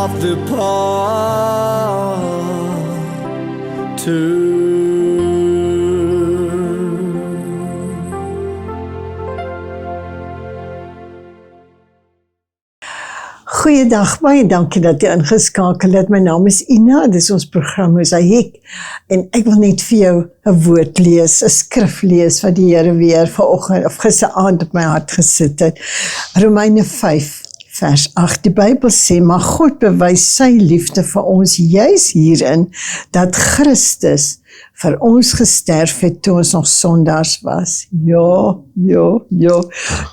of the path to. Goeiedag, baie dankie dat jy ingeskakel het. My naam is Ina, dis ons program Mosaïek en ek wil net vir jou 'n woord lees, 'n skrif lees wat die Here weer vanoggend of gisteraand op my hart gesit het. Romeine 5 vers 8. Die Bybel sê, maar God bewys sy liefde vir ons juis hierin dat Christus vir ons gesterf het toe ons nog sondaars was. Ja.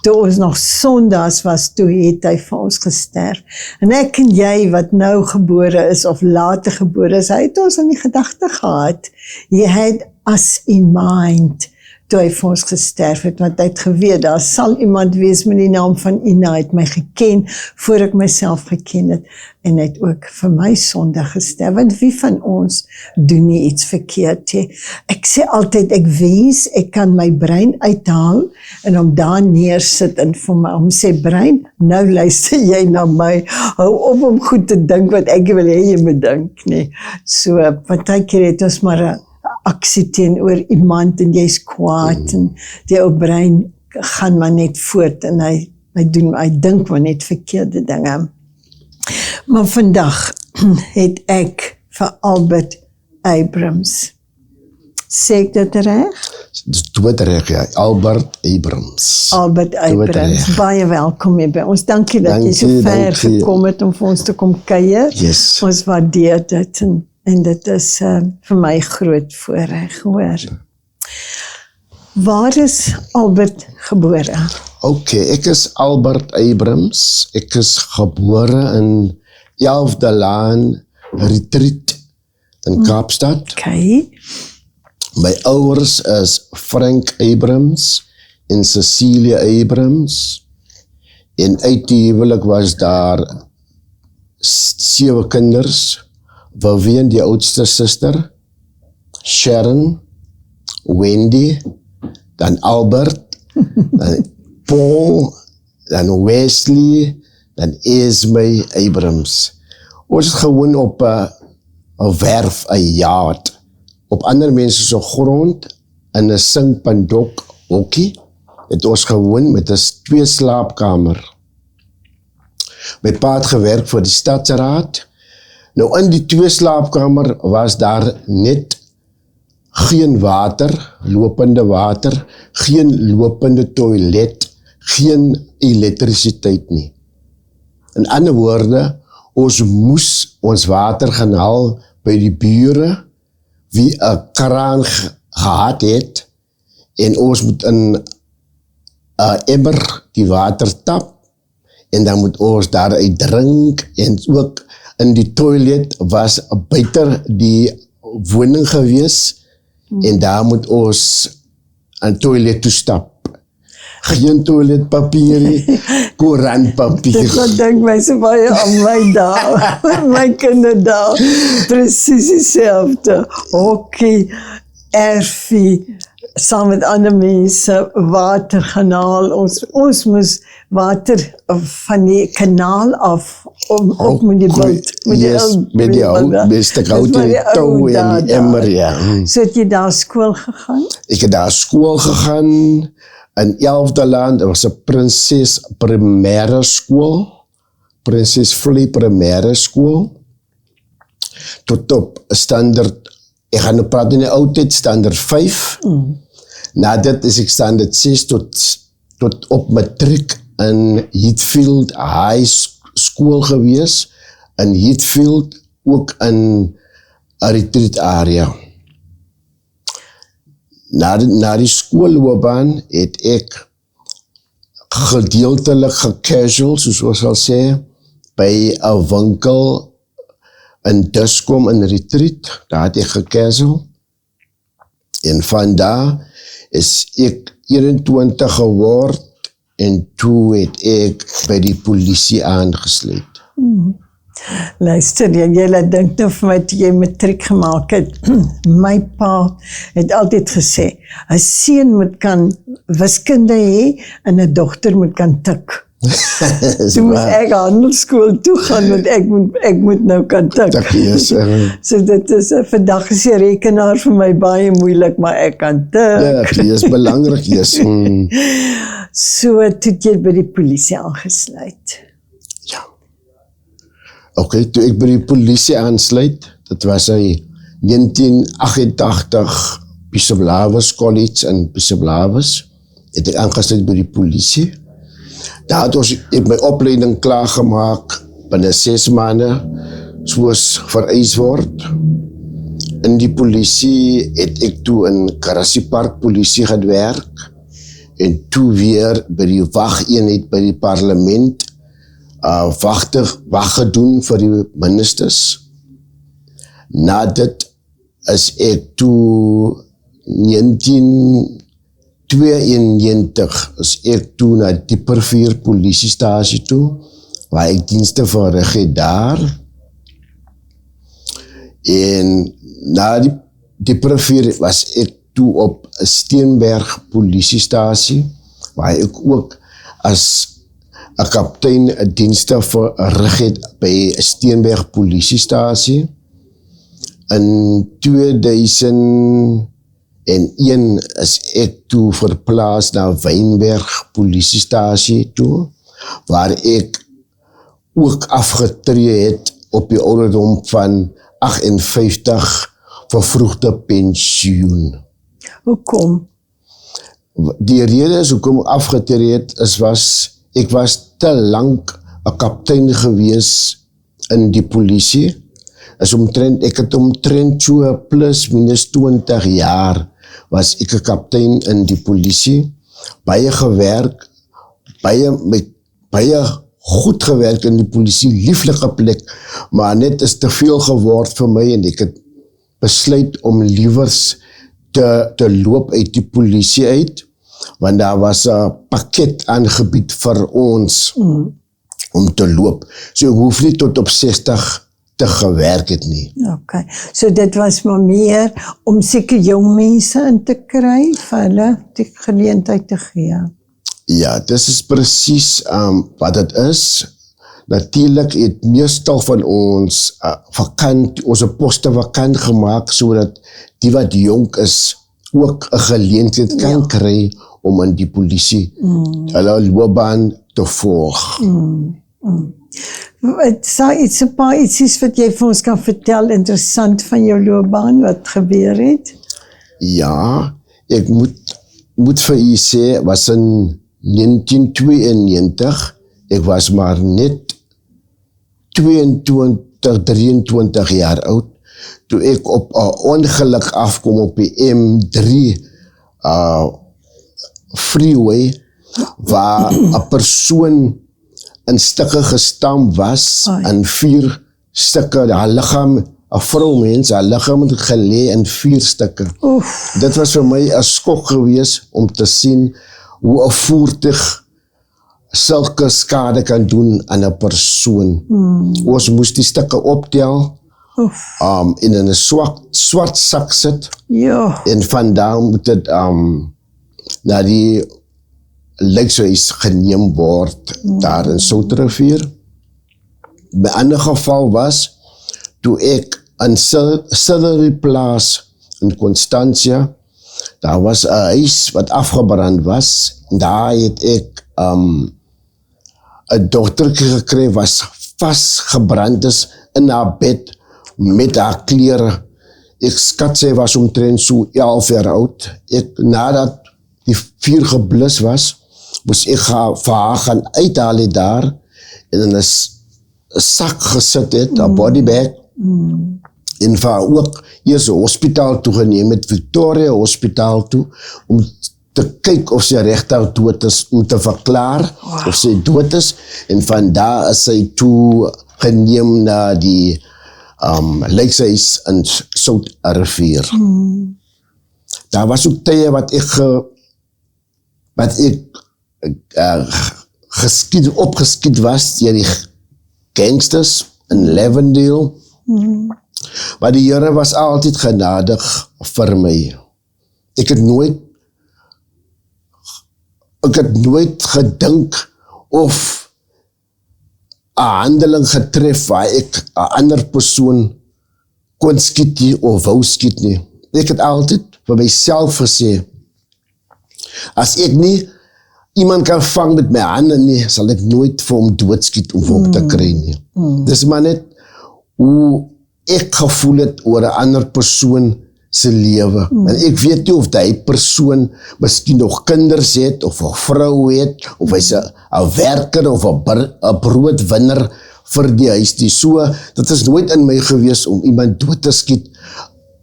Toe ons nog sondaars was, toe het hy vir ons gesterf. En ek en jy wat nou gebore is of later gebore is, hy het ons in die gedagte gehad. He had us in mind toe hy vir ons gesterf het, want hy het geweet, daar sal iemand wees met die naam van Ina, het my geken, voor ek myself geken het, en het ook vir my sonde gesterf, want wie van ons doen nie iets verkeerd, he? Ek sê altyd, ek wens, ek kan my brein uithaal, en hom daar neersit, en vir my, om sê, brein, nou luister jy na my, hou op om goed te dink, wat ek wil hê jy moet dink, nee, so, want hy keer het ons maar aksie teenoor iemand en jy's kwaad en die ou brein gaan maar net voort en hy dink maar net verkeerde dinge. Maar vandag het ek vir Albert Abrams. Sê ek dit reg? Dis dood reg, ja. Albert Abrams. Albert Abrams, baie welkom hier by ons. Dankie dat jy so ver gekom het om vir ons te kom kuier. Yes. Ons waardeer dit en dit is vir my groot voorreg, hoor. Waar is Albert gebore? Ek is Albert Abrams. Ek is gebore in 11de Laan Retreat in Kaapstad. My ouers is Frank Abrams en Cecilia Abrams. En uit die huwelik was daar 7 kinders. Vivian, die oudste suster, Sharon, Wendy, dan Albert, dan Paul, dan Wesley, dan Esme Abrams. Ons is gewoon op 'n werf, 'n yard, op ander mense se grond, in 'n singpandok hokkie, het ons gewoon met 'n 2 slaapkamer. My pa het gewerk vir die stadsraad. Nou in die 2 slaapkamer was daar net geen water, lopende water, geen lopende toilet, geen elektrisiteit nie. In ander woorde, ons moes ons water gaan haal by die bure, wie 'n kraan gehad het, en ons moet in 'n emmer die water tap, en dan moet ons daaruit drink, en ook in die toilet was buite die woning gewees, en daar moet ons aan toilet toe stap. Geen toiletpapier, koerantpapier. Dit wat dink my so baie aan my dae, my kinderdae, presies dieselfde. Hokkie, erfie, saam met ander mense, water gaan haal. Ons moes water van die kanaal af, op met die boot. Met die hout, beste hout en die touw en die emmer, ja. So het jy daar skool gegaan? Ek het daar skool gegaan, in 11de Laan, er was 'n Prinses Primaire Skool, Prinses Vlie Primaire Skool, tot op standaard, ek gaan nou praat in die oudheid, standaard 5, na dit is ek standaard 6 tot op matriek in Heathfield High School gewees, in Heathfield, ook in 'n retreat area. Na die skoolloopbaan het ek gedeeltelik gecasual, soos ons sal sê, by 'n winkel in Diskom in Retreat, daar het ek gecasual. En van daar is ek 21 geword en toe het ek by die polisie aangesluit. Luister, jy laat dink nou vir my toe jy matriek gemaak het. My pa het altyd gesê, 'n seun moet kan wiskunde hê en 'n dogter moet kan tik. Toe moes ek handelsskool toe gaan, want ek moet nou kan tik. Tak lees. So dit is, vandag is die rekenaar vir my baie moeilik, maar ek kan tik. Ja, lees belangrik, yes. So toe het jy by die polisie aangesluit. Ja. Oké, toe ek by die polisie aansluit, dit was hy 1988 Piseblawas College in Piseblawas, het ek aangesluit by die polisie. Daar het ek my opleiding klaargemaak binne 6 maande, soos vereis word. In die polisie het ek toe in Karassie Park polisie gewerk en toe weer by die wageenheid by die parlement wag gedoen vir die ministers. Na dit is ek toe 1992 is ek toe na Diepervier polisiestasie toe, waar ek dienste verrig het daar. En na die Diepervier was ek toe op Steenberg polisiestasie, waar ek ook as 'n kaptein dienste verrig het by Steenberg polisiestasie. In 2001 is ek toe verplaas na Wynberg polisiestasie toe, waar ek ook afgetree het op die ouderdom van 58 vervroegde pensioen. Hoekom? Die rede is hoekom ek afgetree het, ek was te lank 'n kaptein gewees in die polisie. Ek het omtrent so plus minus 20 jaar was ek 'n kaptein in die polisie, baie gewerk, baie goed gewerk in die polisie, lieflike plek, maar net is te veel geword vir my en ek het besluit om liewers te loop uit die polisie uit, want daar was 'n pakket aangebied vir ons om te loop. So ek hoef nie tot op 60 te gewerk het nie. Okay, so dit was maar meer om seker jong mense in te kry, vir hulle die geleentheid te gee. Ja, dit is presies wat het is. Natuurlijk het meestal van ons onze poste vakant gemaakt, sodat die wat jong is ook 'n geleentheid kan kry om in die polisie hulle loopbaan te volg. Is 'n paar ietsies wat jy vir ons kan vertel, interessant van jou loopbaan, wat gebeur het? Ja, ek moet vir u sê, was in 1992, ek was maar net 22, 23 jaar oud, toe ek op 'n ongeluk afkom op die M3 freeway, waar 'n persoon in stukke gestamp was, in 4 stukke, haar lichaam, 'n vrouwmens, haar lichaam het gelê in 4 stukke. Dit was vir my 'n skok gewees om te sien hoe 'n voertuig sulke skade kan doen aan 'n persoon. Ons moes die stukke optel, in 'n swart sak sit, en vandaan moet dit na die lijkhuis geneem word daar in Soutrivier. My ander geval was, toe ek in Sillery Plaas in Constantia, daar was 'n huis wat afgebrand was, en daar het ek 'n dogtertjie gekry, was vastgebrand is in haar bed met haar klere. Ek skat sy was omtrent so 11 jaar oud. Nadat die vuur geblus was, moes ek vir haar gaan uithaal het daar, en in 'n sak gesit het, 'n bodybag, en vir haar ook eers 'n hospitaal toegeneem met Victoria Hospitaal toe, om te kyk of sy regtig dood is, om te verklaar of sy dood is, en van daar is sy toe geneem na die lijkhuis in Soutrivier. Daar was ook tye wat ek opgeskiet was deur die gangsters in Lavendale. Maar die Here was altyd genadig vir my. Ek het nooit gedink of handeling getref waar ek 'n ander persoon kon skiet nie of wou skiet nie. Ek het altyd vir myself gesê, as ek nie iemand kan vang met my hande nie, sal ek nooit vir hom doodskiet om hom te kry nie. Dis maar net hoe ek gevoel het oor 'n ander persoon se lewe. En ek weet nie of die persoon miskien nog kinders het, of 'n vrou het, of hy's 'n werker of 'n broodwinner vir die huis nie. So, dit is nooit in my gewees om iemand dood te skiet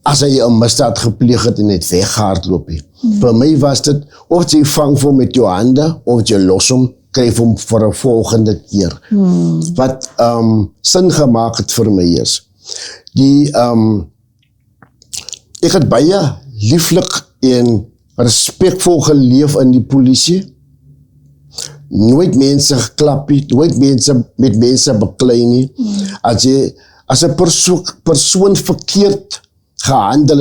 as hy 'n misdaad gepleeg het en het weggehardloop nie. Vir my was dit, of jy vang vir hom met jou hande, of jy los hom, kry hom vir 'n volgende keer. Wat sin gemaak het vir my is, ek het baie lieflik en respectvol geleef in die polisie. Nooit mense geklap nie, nooit met mense beklei nie. As 'n persoon verkeerd gehandel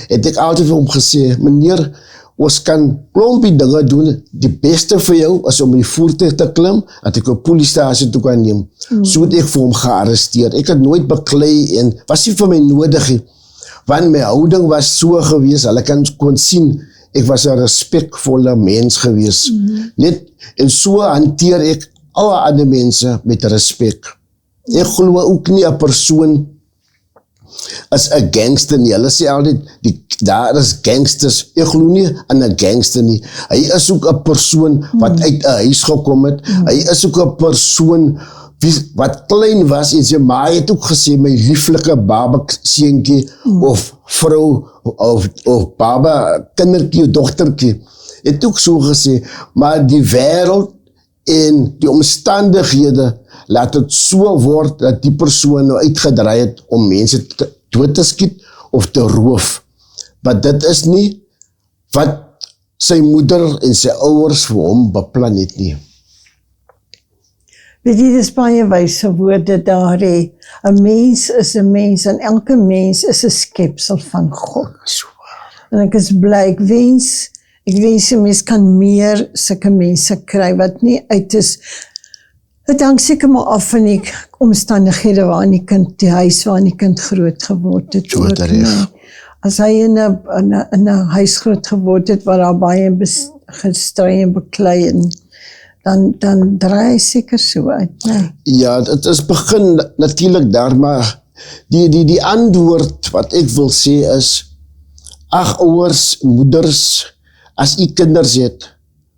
het ek altyd vir hom gesê, meneer, ons kan klompie dinge doen, die beste vir jou is om in die voertuig te klim, dat ek 'n poliestasie toe kan neem. So het ek vir hom gearresteer. Ek het nooit beklei en was nie vir my nodig nie, want my houding was so gewees, hulle kon sien, ek was 'n respectvolle mens gewees. Net, en so hanteer ek alle ander mense met respek. Ek glo ook nie 'n persoon is 'n gangster nie. Hulle sê altyd, daar is gangsters. Ek glo nie aan 'n gangster nie. Hy is ook 'n persoon wat uit 'n huis gekom het. Hy is ook 'n persoon wat klein was en sy ma het ook gesê, my lieflike baba seentjie of vrou of baba kindertjie, dogtertjie, het ook so gesê, maar die wêreld en die omstandighede laat dit so word dat die persoon nou uitgedraai het om mense dood te skiet of te roof. Maar dit is nie wat sy moeder en sy ouers vir hom beplan het nie. Weet jy, dis baie wyse woorde daar hê. 'n Mens is 'n mens en elke mens is 'n skepsel van God. En ek is bly, ek wens 'n mens kan meer sulke mense kry wat nie uit is. Dit hang seker maar af van die omstandighede waarin die huis waarin die kind groot geword het. As hy in 'n huis groot geword het waar daar baie gestry en beklei en dan draai hy seker so uit. Nee. Ja, het is begin natuurlik daar, maar die antwoord wat ek wil sê is, ag ouers, moeders, as u kinders het,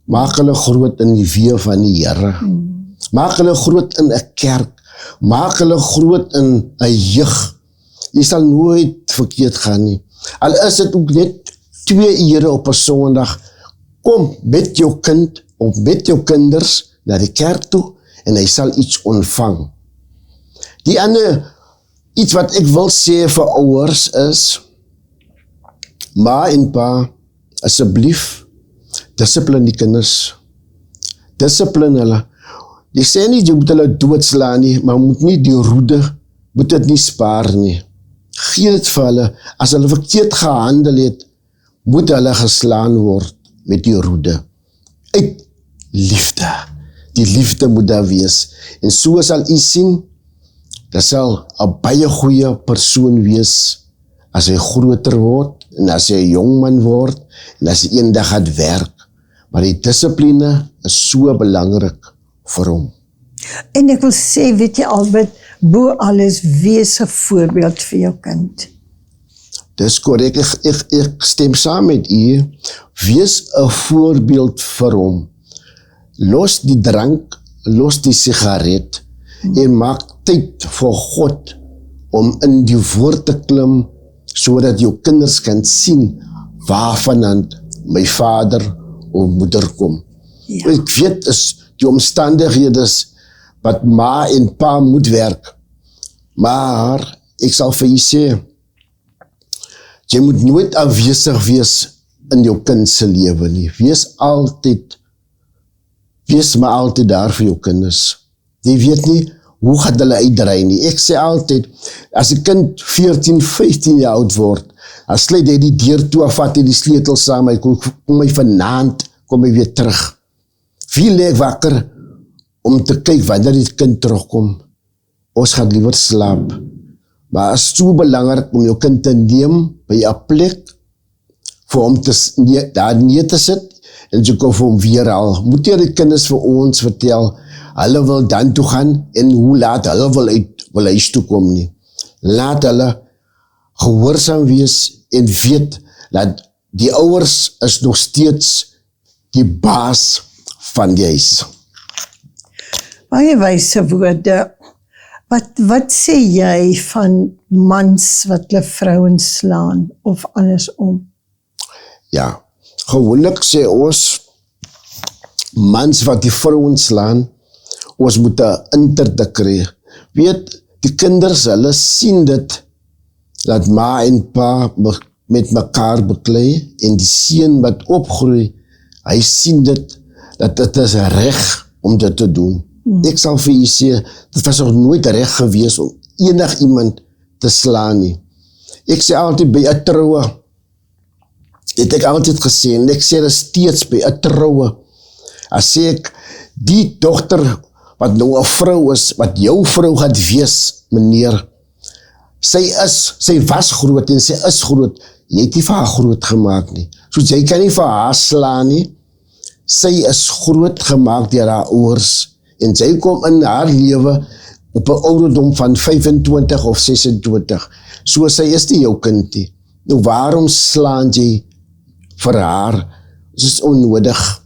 maak hulle groot in die weë van die Here. Maak hulle groot in 'n kerk, maak hulle groot in 'n jeug. Jy sal nooit verkeerd gaan nie. Al is dit ook net 2 ure op 'n Sondag, kom met jou kind of met jou kinders na die kerk toe en hy sal iets ontvang. Die ander, iets wat ek wil sê vir ouers is, ma en pa, asseblief, dissipline die kinders. Dissipline hulle. Jy sê nie, jy moet hulle doodslaan nie, maar moet nie die roede, moet dit nie spaar nie. Gee dit vir hulle, as hulle verkeerd gehandel het, moet hulle geslaan word met die roede. Uit liefde. Die liefde moet daar wees. En so sal u sien, dat sal 'n baie goeie persoon wees, as hy groter word, en as hy 'n jong man word, en as hy eendag gaat werk. Maar die dissipline is so belangrik vir hom. En ek wil sê, weet jy Albert, bo alles, wees 'n voorbeeld vir jou kind. Dis korrek, ek stem saam met u, wees 'n voorbeeld vir hom. Los die drank, los die sigaret, en maak tyd vir God, om in die woord te klim, sodat jou kinders kan sien, waarvan my vader of moeder kom. Ja. Ek weet, is die omstandighede wat ma en pa moet werk, maar ek sal vir jy sê, jy moet nooit afwesig wees in jou kind se lewe nie. Wees maar altyd daar vir jou kinders. Jy weet nie, hoe gaat hulle uitdraai nie. Ek sê altyd, as 'n kind 14, 15 jaar oud word, dan sluit hy die deur toe, vat hy die sleutel saam, hy kom hy vanaand, kom hy weer terug. Wie lê wakker om te kyk wanneer die kind terugkom. Ons gaan liewer slaap. Maar het is so belangrijk om jou kind te neem by 'n plek vir hom daar neer te sit en jy kan vir hom weer haal. Moet jy die kinders vir ons vertel, hulle wil dan toe gaan en hoe laat hulle wil huis toe kom nie. Laat hulle gehoorsaam wees en weet dat die ouers is nog steeds die baas van die huis. Baie wyse woorde. Wat sê jy van mans wat hulle vrouens slaan of andersom? Ja, gewoonlik sê ons mans wat die vrouens slaan, ons moet 'n interdik kry. Weet, die kinders, hulle sien dit dat ma en pa met mekaar beklei en die seun wat opgroei, hy sien dit dat dit is reg om dit te doen. Ek sal vir u sê, dit was nog nooit reg gewees om enig iemand te slaan nie. Ek sê altyd by 'n troue, het ek altyd gesê, en ek sê dit steeds by 'n troue, as sê ek, die dogter wat nou 'n vrou is, wat jou vrou gaat wees, meneer, sy was groot en sy is groot, jy het nie vir haar groot gemaakt nie. Soos jy kan nie vir haar slaan nie, sy is groot gemaakt deur haar ouers, en sy kom in haar lewe op 'n ouderdom van 25 of 26. So sy is nie jou kind nie. Nou waarom slaan jy vir haar? Dit is onnodig.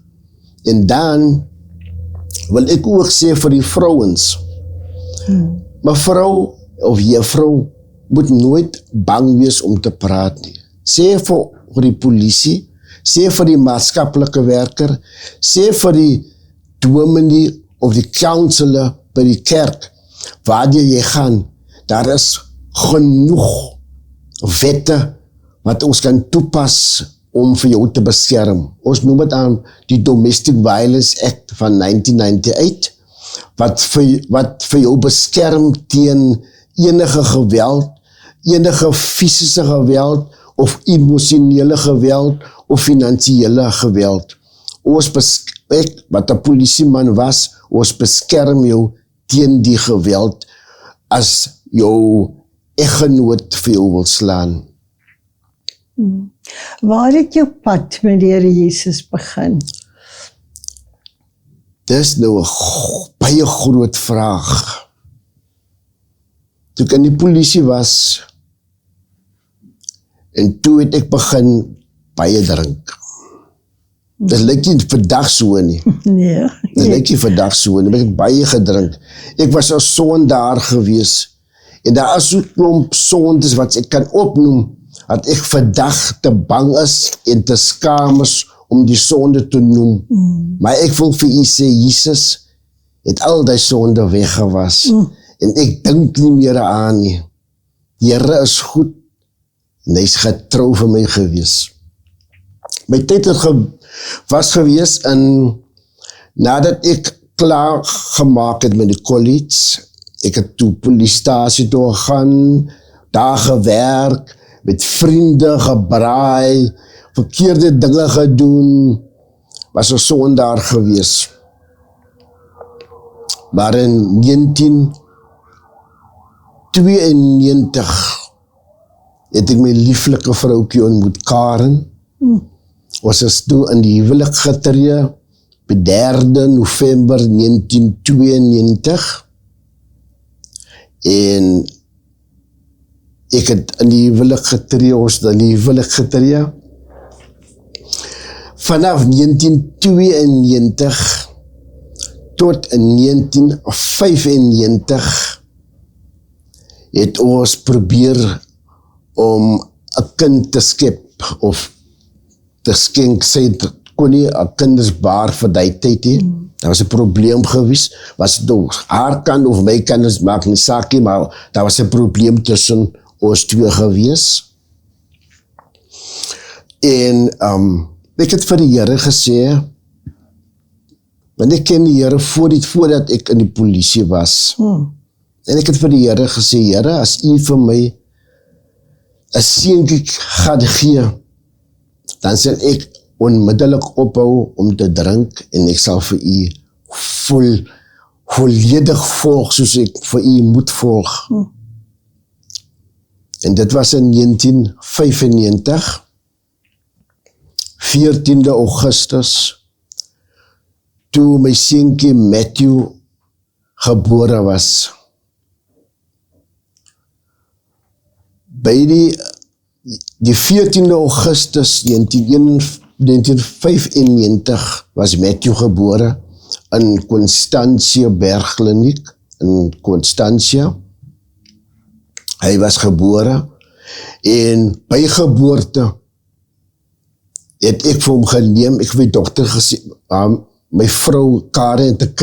En dan wil ek ook sê vir die vrouens, mevrou of juffrou moet nooit bang wees om te praat nie. Sê vir die polisie, sê vir die maatskaplike werker, sê vir die dominee of die counselor by die kerk, waar jy gaan, daar is genoeg wette wat ons kan toepas om vir jou te beskerm. Ons noem het aan die Domestic Violence Act van 1998, wat vir jou beskerm teen enige geweld, enige fisiese geweld, of emosionele geweld, of finansiële geweld. Ons wat 'n polisieman was, ons beskerm jou teen die geweld as jou eggenoot vir jou wil slaan. Waar het jou pad met die Here Jesus begin? Dis nou 'n baie groot vraag. Toe ek in die polisie was, en toe het ek begin baie drink. Dit lyk nie vandag so nie. Nee. Dit lyk nie vandag so nie, ek het baie gedrink. Ek was 'n sondaar gewees. En daar is so klomp sondes wat ek kan opnoem, dat ek vandag te bang is en te skaam is om die sonde te noem. Maar ek wil vir u sê, Jesus het al die sonde weggewas. En ek dink nie meer aan nie. Die Here is goed en hy is getrou vir my gewees. My tyd was gewees nadat ek klaar gemaak het met die college. Ek het toe polisiestasie toe gegaan, daar gewerk, met vriende gebraai, verkeerde dinge gedoen, was 'n sondaar gewees. Maar in 1992 het ek my lieflike vroukie ontmoet, Karen. Ons is toe in die huwelik getree, op 3 November 1992. En ek het in die huwelik getree, ons in die huwelik getree. Vanaf 1992 tot in 1995 het ons probeer om 'n kind te skep of te skenk. Sy kon nie 'n kindersbaar vir die tyd hê. Daar was 'n probleem gewees, was het nou haar kant of my kant, maak nie saak nie, maar daar was 'n probleem tussen ons twee gewees. En ek het vir die Here gesê, want ek ken die Here voordat ek in die polisie was. En ek het vir die Here gesê, Here, as u vir my 'n seentjie gaan gee, dan sal ek onmiddellik ophou om te drink en ek sal vir u volledig volg soos ek vir u moet volg. En dit was in 1995, 14de Augustus, toe my seentjie Matthew gebore was. By die 14de Augustus 1995 was Matthew gebore in Constantia Bergkliniek in Constantia. Hy was gebore en by geboorte het ek vir hom geneem, ek het my dokter gesê, my vrou Karen het 'n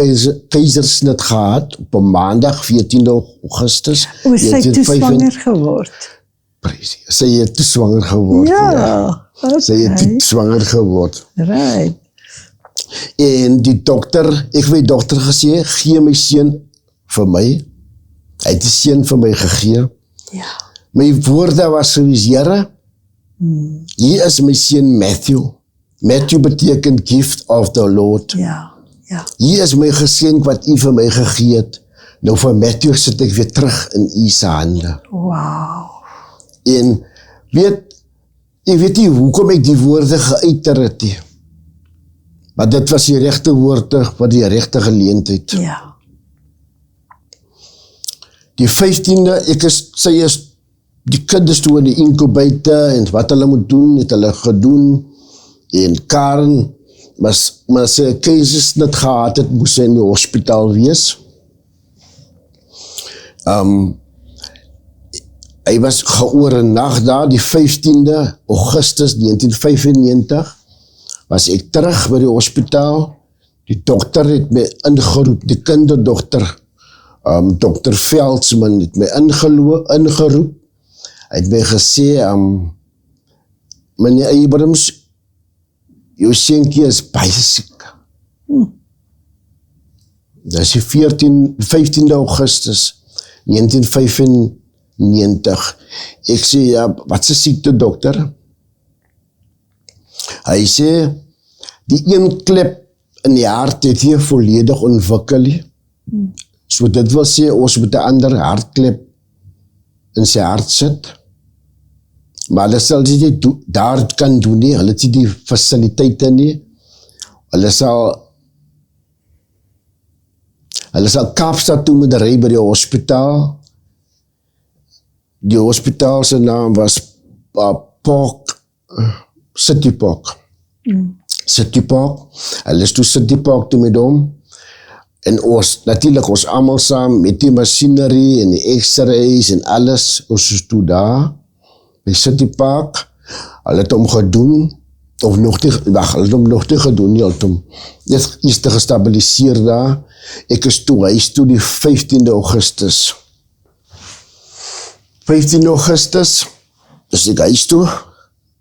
keisersnit gehad op 'n maandag 14de Augustus. Sy het toe swanger geword. Presies, sy het toe swanger geword. Ja. Sy het toe swanger geword. Right. En die dokter, ek het my dokter gesê, gee my seun vir my. Hy het die seun vir my gegee. Ja. My woorde was soos, Here, hier is my seun Matthew. Matthew beteken gift of the Lord. Ja. Hier is my geskenk wat u vir my gegee het. Nou vir Matthew sit ek weer terug in u se hande. Wow. En ek weet nie hoekom ek die woorde geuiter het nie. Maar dit was die regte woorde, wat die regte geleentheid. Ja. Die 15de, sy is die kinders toe in die incubator en wat hulle moet doen, het hulle gedoen. En Karen, maar sy keisersnit gehad het, moes sy in die hospitaal wees. Hy was geoornag daar, die 15de Augustus 1995, was ek terug by die hospitaal. Die dokter het my ingeroep, die kinderdokter, Dr. Veldsman het my ingeroep. Hy het my gesê, meneer Abrams, jou seentjie is baie siek. Dat is die 15de Augustus 1995. Ek sê, ja, wat is die siekte, dokter? Hy sê, die een klep in die hart het hier volledig ontwikkel. So dit wil sê, ons moet 'n ander hartklep in sy hart sit. Maar hulle sal dit daar kan doen nie, hulle het die fasiliteite nie. Hulle sal Kaapstad toe moet ry by die hospitaal. Die hospitaal se naam was City Park. City Park. Hulle is toe City Park toe met hom. En ons, natuurlijk ons allemaal saam met die machinerie en die x-rays en alles, ons is toe daar. By City Park, hulle het hom gedoen, of nog nie, hulle het hom nog nie gedoen, hulle het hom net iets te gestabiliseer daar. Ek is toe, hy is toe die 15de Augustus. 15 Augustus, dus ek huis toe,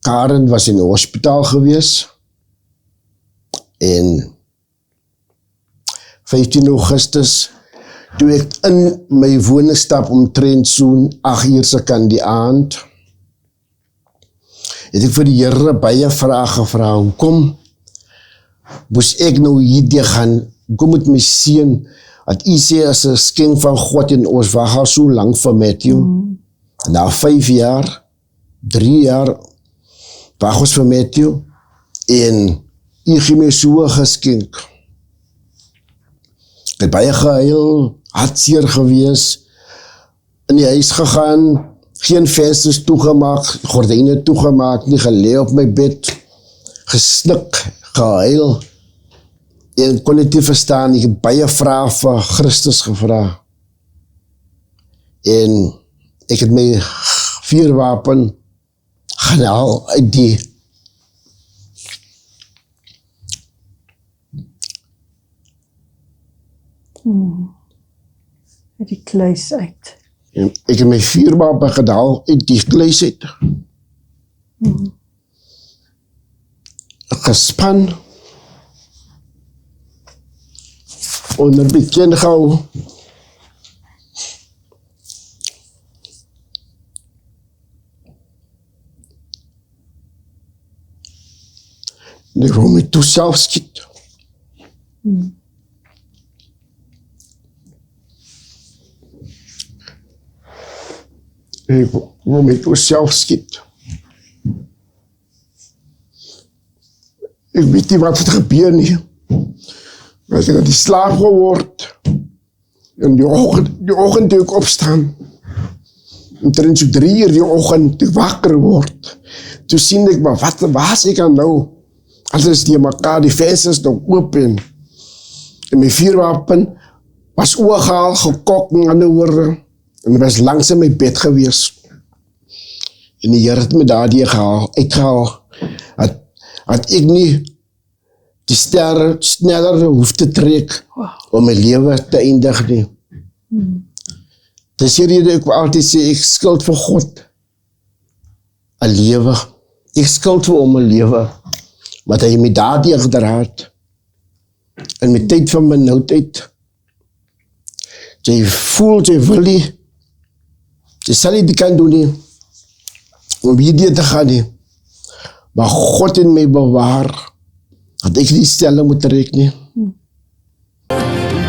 Karen was in die hospitaal gewees, en 15 Augustus, toe ek in my woning stap omtrent so'n 8 uur se kan die aand, het ek vir die Here baie vrae gevra, hoekom moes ek nou hierdie gaan, hoekom moet my seun, wat u sê as 'n skenk van God en ons wag al so lank vir Matthew, na 5 jaar, 3 jaar, wag ons vir Matthew, en u gee my so 'n geskenk. Ek het baie gehuil, hartseer gewees, in die huis gegaan, geen vensters toegemaak, gordyne toegemaak, nie gelê op my bed, gesnik, gehuil, en kon dit nie verstaan, ek het baie vrae vir Christus gevra. En ek het my vuurwapen gaan haal uit die uit die kluis uit. En ek het my vuurwapen gehaal uit die kluis uit. Gespan, onder bekend gehou, en ek wou my toe self skiet. Ek wil met myself skiet. Ek weet nie wat het gebeur nie. Maar ek het die slaap geword. En die oggend toe ek opstaan. Omtrent so 3 uur die oggend toe ek wakker word. Toe sien ek, maar wat was ek aan nou? Alles die mekaar, die vensters nog oop en my vuurwapen was oorgehaal, gekok en ander woorde. En het was langs in my bed gewees. En die Here het my daardie uitgehaal. Het ek nie die sterre sneller hoef te trek om my lewe te eindig nie. Dis die rede ek altyd sê, ek skuld vir God 'n lewe. Ek skuld vir hom 'n lewe. Maar hy my daardie gedra in my tyd van benoudheid. Jy voel, jy wil nie. Jy sal nie dit kan doen nie. Om hierdie te gaan nie. Maar God in my bewaar. Dat ek nie stelle moet trek nie.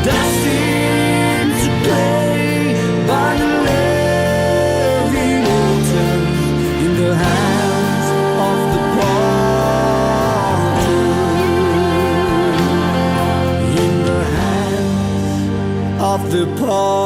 Destined to play by the living water in the hands of the potter. In the hands of the potter.